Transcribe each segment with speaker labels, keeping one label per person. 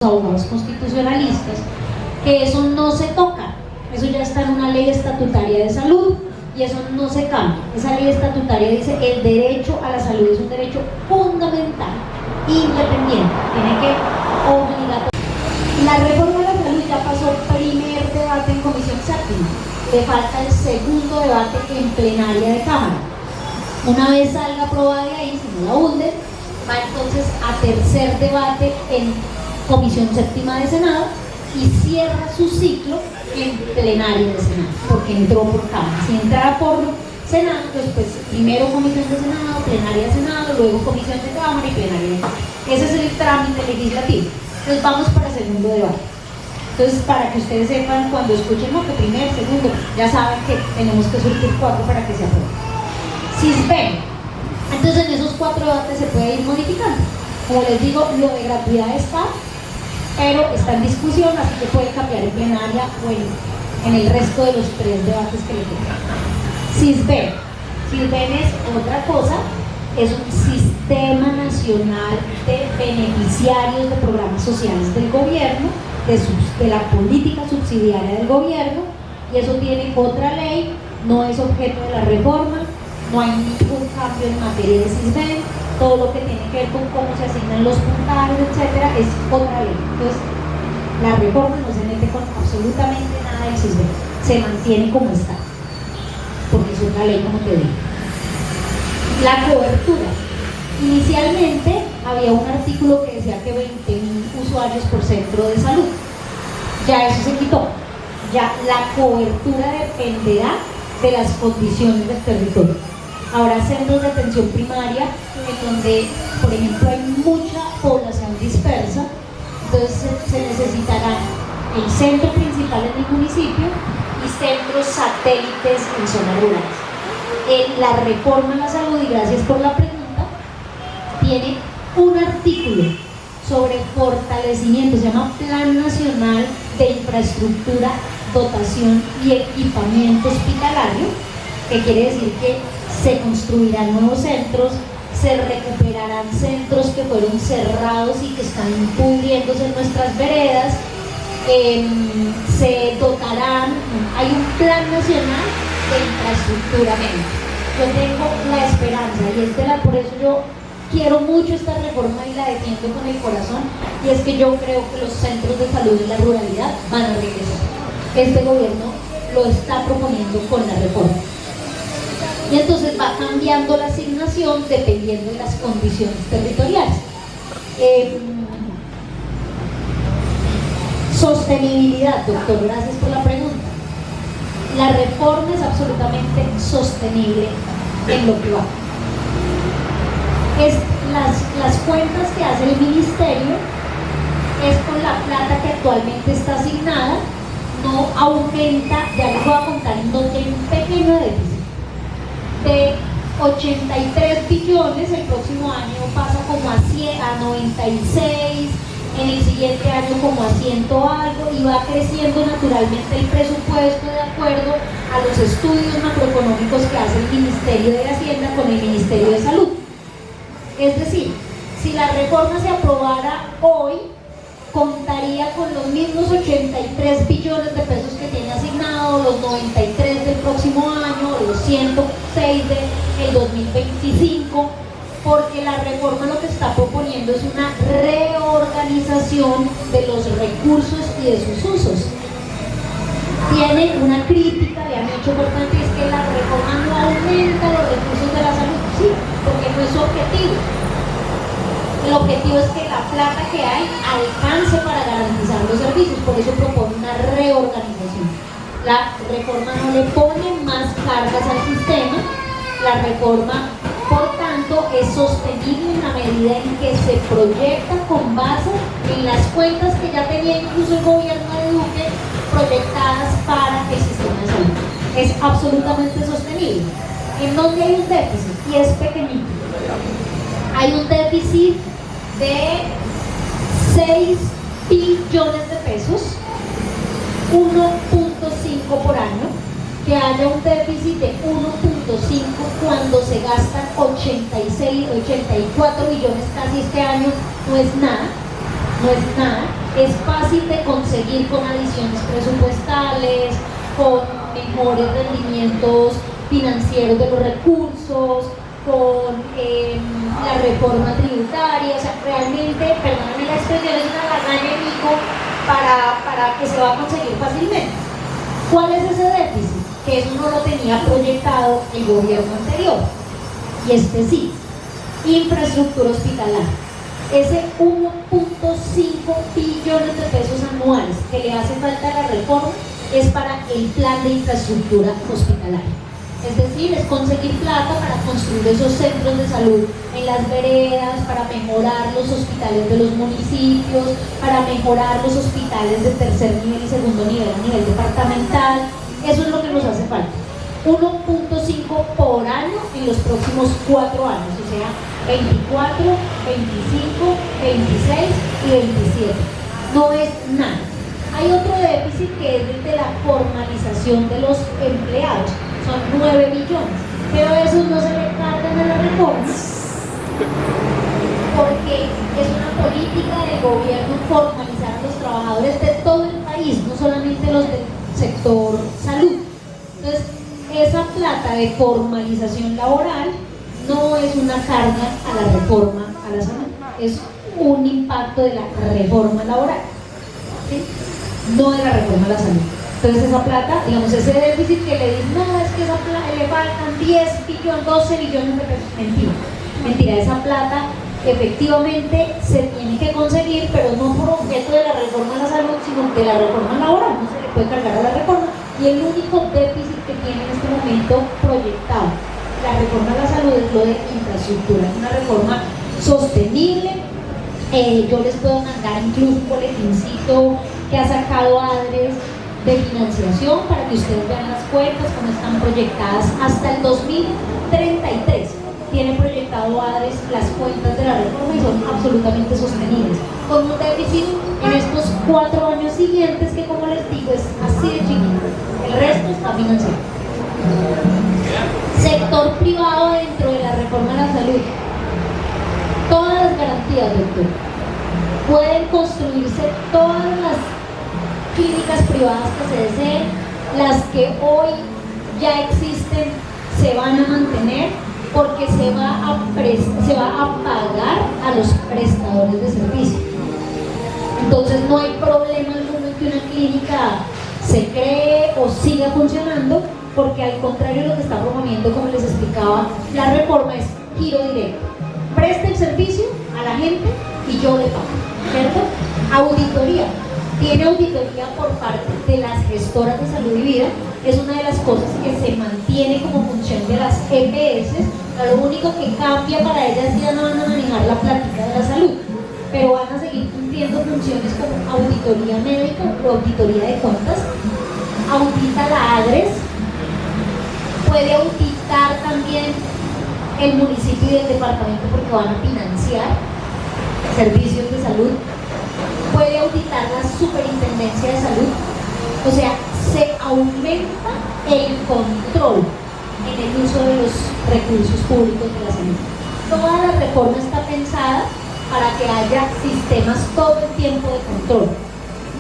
Speaker 1: abogados constitucionalistas, que eso no se toca, eso ya está en una ley estatutaria de salud y eso no se cambia. Esa ley estatutaria dice el derecho a la salud es un derecho fundamental, independiente, tiene que obligar. La reforma de la salud ya pasó primer debate en comisión séptima, le falta el segundo debate en plenaria de Cámara. Una vez salga aprobada de ahí, si no la hunden, va entonces a tercer debate en comisión séptima de Senado y cierra su ciclo en plenaria de Senado, porque entró por Cámara. Si entrara por Senado, pues primero comisión de Senado, plenaria de Senado, luego comisión de Cámara y plenaria de Cámara. Ese es el trámite legislativo. Entonces vamos para el segundo debate. Entonces, para que ustedes sepan, cuando escuchen, no, que primero, segundo, ya saben que tenemos que surtir 4 para que se apruebe. CISBEN. Entonces en esos 4 debates se puede ir modificando. Como les digo, lo de gratuidad está, pero está en discusión, así que puede cambiar en plenaria o en el resto de los 3 debates que le tocan. CISBEN. CISBEN es otra cosa, es un sistema nacional de beneficiarios de programas sociales del gobierno, de la política subsidiaria del gobierno, y eso tiene otra ley, no es objeto de la reforma, no hay ningún cambio en materia de CISBEN, todo lo que tiene que ver con cómo se asignan los puntajes, etcétera, es otra ley. Entonces, la reforma no se mete con absolutamente nada del CISBEN, se mantiene como está, porque es otra ley, como te digo. La cobertura. Inicialmente había un artículo que decía que 20.000 usuarios por centro de salud. Ya eso se quitó. Ya la cobertura dependerá de las condiciones del territorio. Habrá centros de atención primaria en donde, por ejemplo, hay mucha población dispersa, entonces se necesitará el centro principal en el municipio y centros satélites en zonas rurales. La reforma a la salud, y gracias por la pregunta, tiene un artículo sobre fortalecimiento, se llama Plan Nacional de Infraestructura, Dotación y Equipamiento Hospitalario, que quiere decir que se construirán nuevos centros, se recuperarán centros que fueron cerrados y que están pudriéndose en nuestras veredas, se dotarán, hay un plan nacional de infraestructura médica. Yo tengo la esperanza, y por eso yo quiero mucho esta reforma y la defiendo con el corazón, y es que yo creo que los centros de salud en la ruralidad van a regresar. Este gobierno lo está proponiendo con la reforma. Y entonces va cambiando la asignación dependiendo de las condiciones territoriales. Sostenibilidad, doctor, gracias por la pregunta. La reforma es absolutamente sostenible en lo que va. Las cuentas que hace el ministerio es con la plata que actualmente está asignada, no aumenta, ya les voy a contar, no tiene un pequeño déficit. De 83 billones, el próximo año pasa como a 96, en el siguiente año como a 100 algo, y va creciendo naturalmente el presupuesto de acuerdo a los estudios macroeconómicos que hace el Ministerio de Hacienda con el Ministerio de Salud. Es decir, si la reforma se aprobara hoy, contaría con los mismos 83 billones de pesos que tiene asignado, los 93 del próximo año, los 106 del 2025, porque la reforma lo que está proponiendo es una reorganización de los recursos y de sus usos. Tiene una crítica, le han hecho importante, es que la reforma no aumenta los recursos de la salud, sí, porque no es su objetivo. El objetivo es que la plata que hay alcance para garantizar los servicios, por eso propone una reorganización. La reforma no le pone más cargas al sistema, la reforma, por tanto, es sostenible en la medida en que se proyecta con base en las cuentas que ya tenía incluso el gobierno de Duque proyectadas para el sistema de salud. Es absolutamente sostenible. ¿En dónde hay un déficit? Y es pequeñito. Hay un déficit de 6 billones de pesos, 1.5 por año, que haya un déficit de 1.5 cuando se gastan 86, 84 billones casi este año, no es nada, es fácil de conseguir con adiciones presupuestales, con mejores rendimientos financieros de los recursos, con la reforma tributaria. O sea, realmente, perdóname la expresión, es una lasaña de mico para que se va a conseguir fácilmente. ¿Cuál es ese déficit? Que eso no lo tenía proyectado el gobierno anterior, y este sí: infraestructura hospitalaria. Ese 1.5 billones de pesos anuales que le hace falta a la reforma es para el plan de infraestructura hospitalaria. Es decir, es conseguir plata para construir esos centros de salud en las veredas, para mejorar los hospitales de los municipios, para mejorar los hospitales de tercer nivel y segundo nivel a nivel departamental. Eso es lo que nos hace falta. 1.5 por año en los próximos 4 años, o sea, 24, 25, 26 y 27. No es nada. Hay otro déficit que es el de la formalización de los empleados. Son 9 millones, pero esos no se le cargan a la reforma porque es una política del gobierno formalizar a los trabajadores de todo el país, no solamente los del sector salud. Entonces, esa plata de formalización laboral no es una carga a la reforma a la salud, es un impacto de la reforma laboral, ¿sí? No de la reforma a la salud. Entonces esa plata, digamos, ese déficit que le dicen, no, es que esa plata le faltan 10 billones, 12 billones de pesos. Mentira, mentira, esa plata efectivamente se tiene que conseguir, pero no por objeto de la reforma a la salud, sino de la reforma laboral. No se le puede cargar a la reforma, y el único déficit que tiene en este momento proyectado la reforma a la salud es lo de infraestructura. Es una reforma sostenible. Yo les puedo mandar incluso un boletincito que ha sacado ADRES de financiación para que ustedes vean las cuentas, cómo están proyectadas hasta el 2033. Tiene proyectado ADRES las cuentas de la reforma y son absolutamente sostenibles, con un déficit en estos 4 años siguientes que, como les digo, es así de chiquito. El resto está financiado. Sector privado dentro de la reforma de la salud. Todas las garantías, doctor. Pueden construirse todas las clínicas privadas que se deseen, las que hoy ya existen se van a mantener porque se va a pagar a los prestadores de servicio. Entonces no hay problema alguno en que una clínica se cree o siga funcionando, porque al contrario lo que está promoviendo, como les explicaba, la reforma es giro directo. Preste el servicio a la gente y yo le pago, ¿cierto? Auditoría. Tiene auditoría por parte de las gestoras de salud y vida. Es una de las cosas que se mantiene como función de las EPS. Lo único que cambia para ellas es que ya no van a manejar la plática de la salud, pero van a seguir cumpliendo funciones como auditoría médica o auditoría de cuentas. Audita la ADRES. Puede auditar también el municipio y el departamento porque van a financiar servicios de salud. Puede auditar la superintendencia de salud. O sea, se aumenta el control en el uso de los recursos públicos de la salud. Toda la reforma está pensada para que haya sistemas todo el tiempo de control.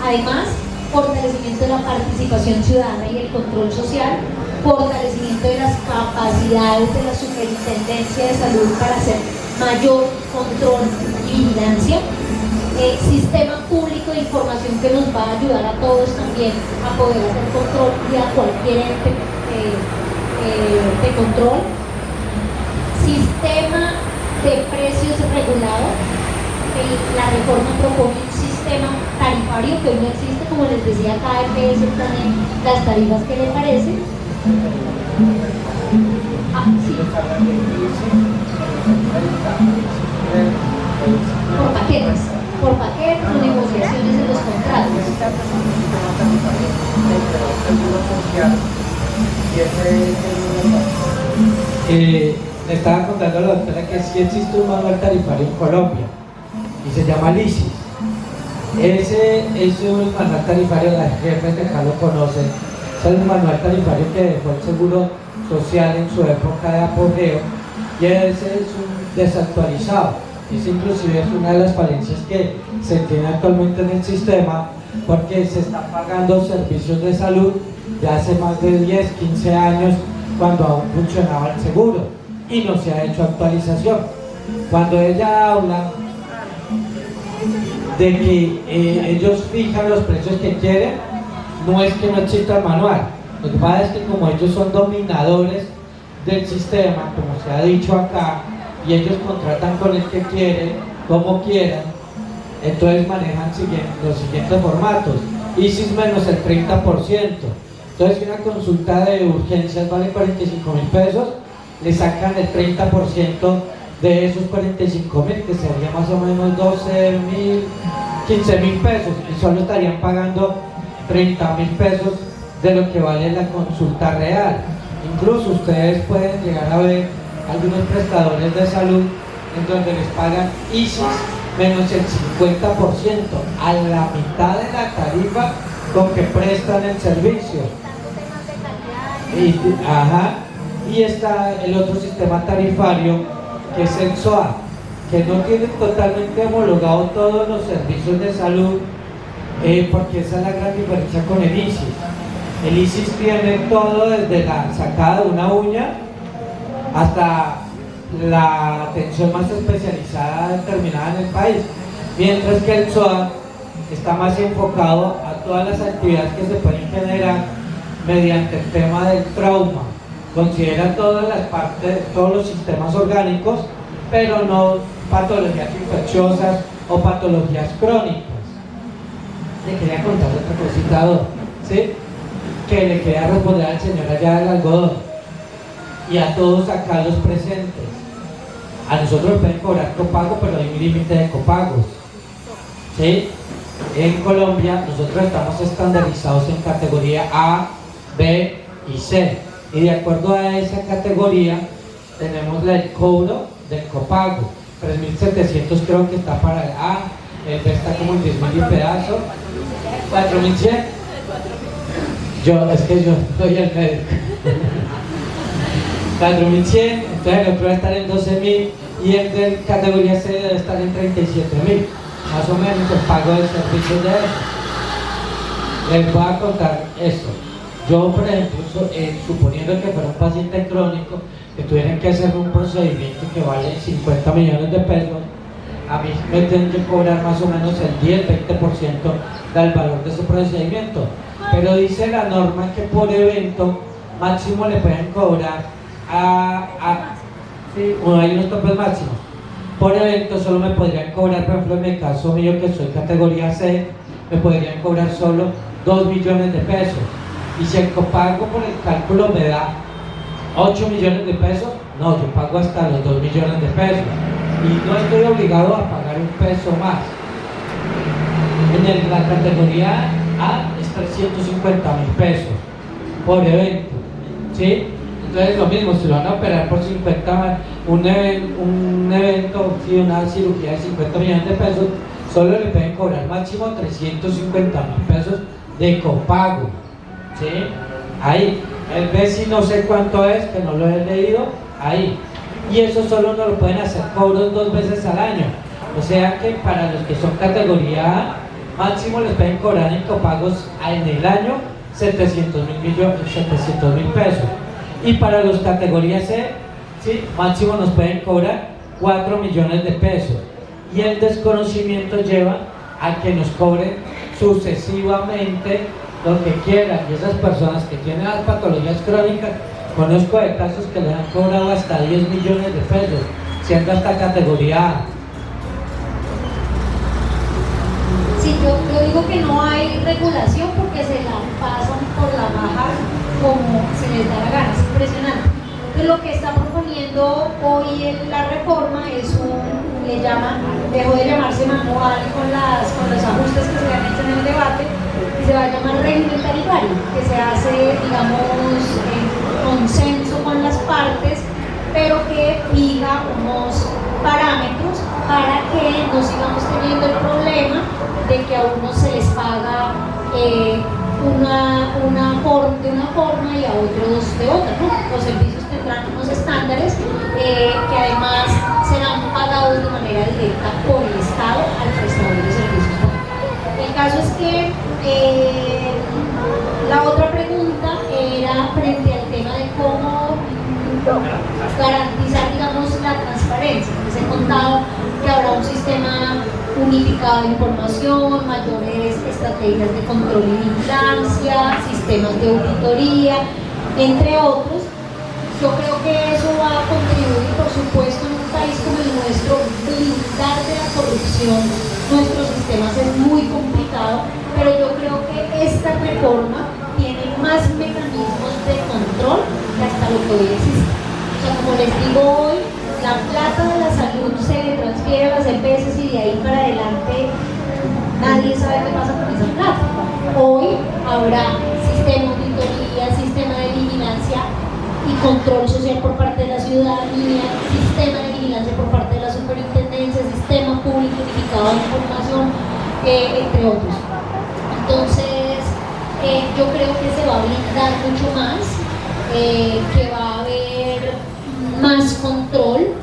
Speaker 1: Además, fortalecimiento de la participación ciudadana y el control social, fortalecimiento de las capacidades de la superintendencia de salud para hacer mayor control y vigilancia. Sistema público de información que nos va a ayudar a todos también a poder hacer control y a cualquier ente de control. Sistema de precios regulado. La reforma propone un sistema tarifario que hoy no existe, como les decía, cada EPS tiene las tarifas que le parecen. Sí. Por paquetes o negociaciones en los contratos.
Speaker 2: Le estaba contando a la doctora que sí existe un manual tarifario en Colombia y se llama LISIS. Ese manual tarifario, la jefe de acá lo conoce, es el manual tarifario que dejó el Seguro Social en su época de apogeo, y ese es un desactualizado. Es inclusive es una de las falencias que se tiene actualmente en el sistema, porque se están pagando servicios de salud de hace más de 10, 15 años, cuando aún funcionaba el seguro y no se ha hecho actualización. Cuando ella habla de que ellos fijan los precios que quieren, no es que no exista el manual. Lo que pasa es que como ellos son dominadores del sistema, como se ha dicho acá, y ellos contratan con el que quieren, como quieran, entonces manejan los siguientes formatos: ISIS menos el 30%. Entonces, si una consulta de urgencias vale 45.000 pesos, le sacan el 30% de esos 45.000, que sería más o menos 12.000, 15.000 pesos, y solo estarían pagando 30.000 pesos de lo que vale la consulta real. Incluso ustedes pueden llegar a ver algunos prestadores de salud en donde les pagan ISIS menos el 50%, a la mitad de la tarifa con que prestan el servicio. Y está el otro sistema tarifario, que es el SOA, que no tiene totalmente homologado todos los servicios de salud, porque esa es la gran diferencia con el ISIS. El ISIS tiene todo, desde la sacada de una uña hasta la atención más especializada determinada en el país, mientras que el SOA está más enfocado a todas las actividades que se pueden generar mediante el tema del trauma. Considera todas las partes, todos los sistemas orgánicos, pero no patologías infecciosas o patologías crónicas. Le quería contar otra cosita, ¿sí? Que le quería responder al señor allá del algodón y a todos acá los presentes. A nosotros nos pueden cobrar copago, pero hay un límite de copagos, ¿sí? En Colombia nosotros estamos estandarizados en categoría A, B y C, y de acuerdo a esa categoría tenemos el cobro del copago. 3.700 creo que está para el A, el B está como en 10.000 y pedazo. 4.100. Es que yo soy el médico. 4.100, entonces el otro va a estar en 12.000 y el de categoría C debe estar en 37.000, más o menos el pago del servicio de eso. Les voy a contar esto. Yo, por ejemplo, suponiendo que fuera un paciente crónico, que tuvieran que hacer un procedimiento que vale 50 millones de pesos, a mí me tienen que cobrar más o menos el 10-20% del valor de ese procedimiento. Pero dice la norma que por evento máximo le pueden cobrar sí, hay unos topes máximos. Por evento solo me podrían cobrar, por ejemplo en mi caso mío, que soy categoría C, me podrían cobrar solo 2 millones de pesos. Y si el copago por el cálculo me da 8 millones de pesos, no, yo pago hasta los 2 millones de pesos. Y no estoy obligado a pagar un peso más. En la categoría A es 350.000 pesos por evento, ¿sí? Entonces lo mismo, si lo van a operar por 50, un evento, ¿sí? Una cirugía de 50 millones de pesos, solo le pueden cobrar máximo 350.000 pesos de copago, ¿sí? Ahí, el B sí no sé cuánto es, que no lo he leído, ahí. Y eso solo no lo pueden hacer cobros 2 veces al año. O sea que para los que son categoría A, máximo les pueden cobrar en copagos en el año 700.000 pesos. Y para los categorías C, ¿sí? Máximo nos pueden cobrar 4 millones de pesos. Y el desconocimiento lleva a que nos cobren sucesivamente lo que quieran. Y esas personas que tienen las patologías crónicas, conozco de casos que les han cobrado hasta 10 millones de pesos, siendo hasta categoría A.
Speaker 1: Sí, yo digo que no hay regulación porque se la pasan por la baja como se les da la gana, es impresionante. Entonces lo que está proponiendo hoy en la reforma es dejó de llamarse manual con los ajustes que se han hecho en el debate, y se va a llamar régimen tarifario, que se hace, digamos, en consenso con las partes, pero que fija unos parámetros para que no sigamos teniendo el problema de que a unos se les paga de una forma y a otros de otra, ¿no? Los servicios tendrán unos estándares que además serán pagados de manera directa por el Estado al prestador de servicios públicos. El caso es que la otra pregunta era frente al tema de cómo garantizar, digamos, la transparencia. Les he contado que habrá un sistema unificado de información, mayores estrategias de control y vigilancia, sistemas de auditoría, entre otros. Yo creo que eso va a contribuir, por supuesto, en un país como el nuestro, blindar de la corrupción nuestros sistemas es muy complicado, pero yo creo que esta reforma tiene más mecanismos de control que hasta lo que hoy existe. O sea, como les digo hoy, la plata de la salud se le transfiere a las EPS y de ahí para adelante nadie sabe qué pasa con esa plata. Hoy habrá sistema de auditoría, sistema de vigilancia y control social por parte de la ciudadanía, sistema de vigilancia por parte de la superintendencia, sistema público unificado de información, entre otros. Entonces, yo creo que se va a blindar mucho más, que va a haber más control,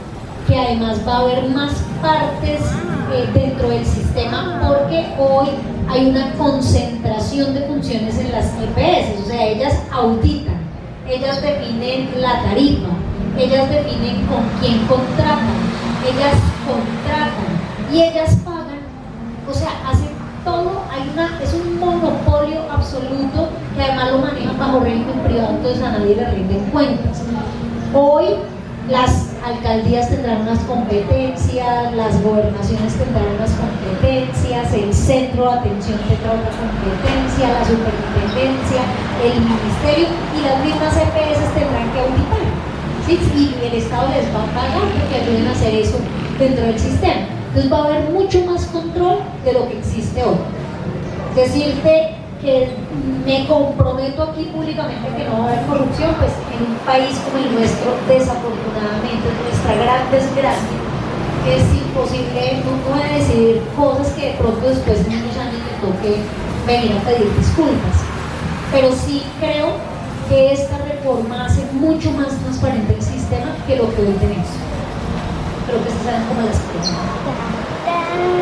Speaker 1: que además va a haber más partes dentro del sistema, porque hoy hay una concentración de funciones en las EPS, o sea, ellas auditan, ellas definen la tarifa, ellas definen con quién contratan, ellas contratan y ellas pagan, o sea, hacen todo, es un monopolio absoluto que además lo manejan bajo régimen privado, entonces a nadie le rinden cuentas. Hoy las alcaldías tendrán unas competencias, las gobernaciones tendrán unas competencias, el centro de atención tendrá otra competencia, la superintendencia, el ministerio y las mismas EPS tendrán que auditar, ¿sí? Y el Estado les va a pagar porque ayuden a hacer eso dentro del sistema. Entonces va a haber mucho más control de lo que existe hoy. Decirte que me comprometo aquí públicamente que no va a haber corrupción, pues en un país como el nuestro, desafortunadamente, nuestra gran desgracia, es imposible uno de decidir cosas que de pronto después de unos años me toque venir a pedir disculpas. Pero sí creo que esta reforma hace mucho más transparente el sistema que lo que hoy tenemos. Creo que estas eran como las cosas.